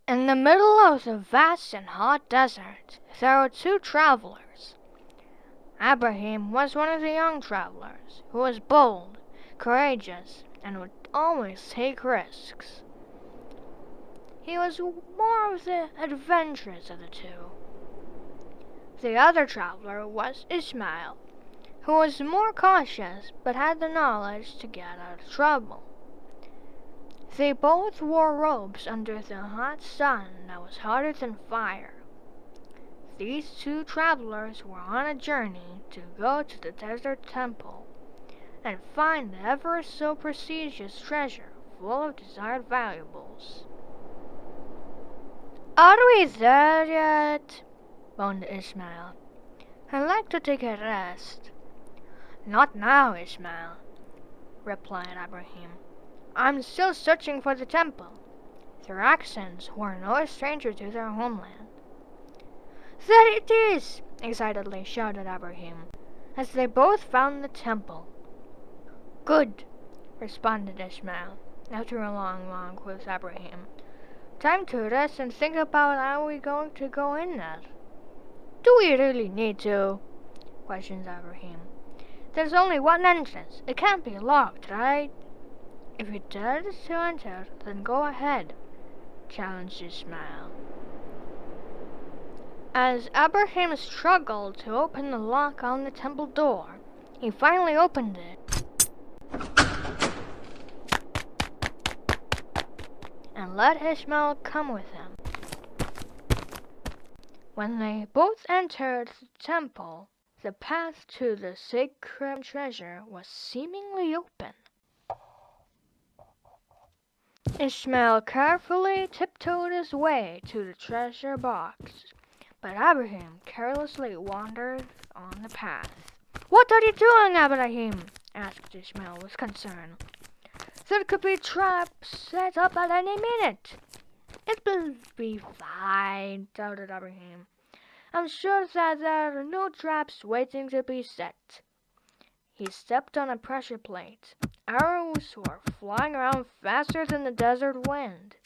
In the middle of the vast and hot desert, there were two travelers. Abraham was one of the young travelers, who was bold, courageous, and would always take risks. He was more of the adventurous of the two. The other traveler was Ishmael, who was more cautious but had the knowledge to get out of trouble. They both wore robes under the hot sun that was hotter than fire. These two travelers were on a journey to go to the desert temple and find the ever so prestigious treasure full of desired valuables. "Are we there yet?" moaned Ishmael. "I'd like to take a rest." "Not now, Ishmael," replied Abraham. "I'm still searching for the temple." The Raxans were no stranger to their homeland. "There it is!" excitedly shouted Abraham, as they both found the temple. "Good," responded Ishmael, after a long walk with Abraham. "Time to rest and think about how we're going to go in there." "Do we really need to?" questioned Abraham. "There's only one entrance. It can't be locked, right?" "If you dare to enter, then go ahead," challenged Ishmael. As Abraham struggled to open the lock on the temple door, he finally opened it and let Ishmael come with him. When they both entered the temple, the path to the sacred treasure was seemingly open. Ishmael carefully tiptoed his way to the treasure box, but Abraham carelessly wandered on the path. "What are you doing, Abraham?" asked Ishmael with concern. "There could be traps set up at any minute." "It'll be fine," doubted Abraham. "I'm sure that there are no traps waiting to be set." He stepped on a pressure plate. Arrows were flying around faster than the desert wind.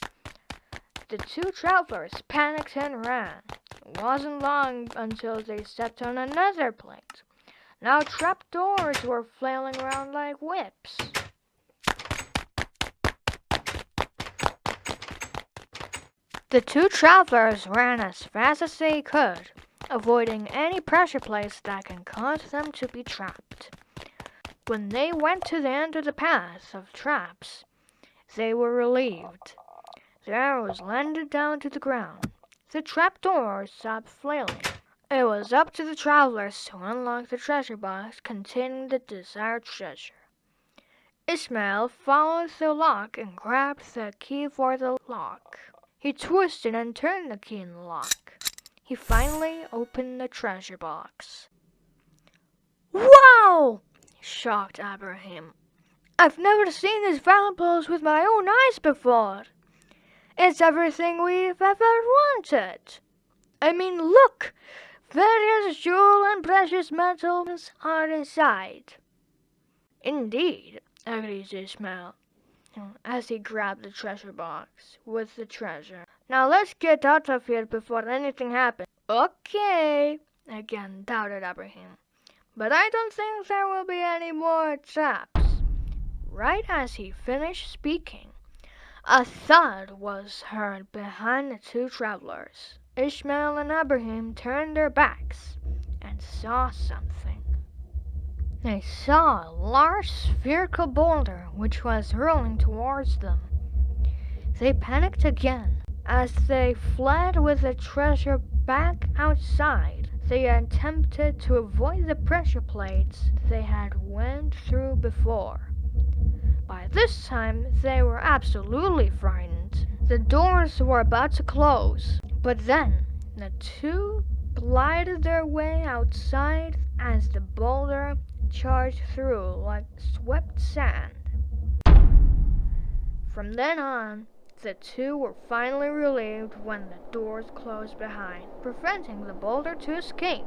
The two travelers panicked and ran. It wasn't long until they stepped on another plate. Now trapdoors were flailing around like whips. The two travelers ran as fast as they could, avoiding any pressure plates that can cause them to be trapped. When they went to the end of the path of traps, they were relieved. The arrows landed down to the ground. The trapdoors stopped flailing. It was up to the travelers to unlock the treasure box containing the desired treasure. Ishmael followed the lock and grabbed the key for the lock. He twisted and turned the key in the lock. He finally opened the treasure box. "Wow!" shocked Abraham. "I've never seen these valuables with my own eyes before. It's everything we've ever wanted. I mean, look! Various jewel and precious metals are inside." "Indeed," agreed Ishmael, as he grabbed the treasure box with the treasure. "Now let's get out of here before anything happens." "Okay," again doubted Abraham. "But I don't think there will be any more traps." Right as he finished speaking, a thud was heard behind the two travelers. Ishmael and Abraham turned their backs and saw something. They saw a large spherical boulder which was rolling towards them. They panicked again. As they fled with the treasure back outside, they attempted to avoid the pressure plates they had went through before. By this time, they were absolutely frightened. The doors were about to close, but then the two glided their way outside as the boulder charged through like swept sand. From then on, the two were finally relieved when the doors closed behind, preventing the boulder to escape.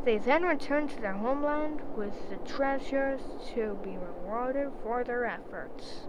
They then returned to their homeland with the treasures to be rewarded for their efforts.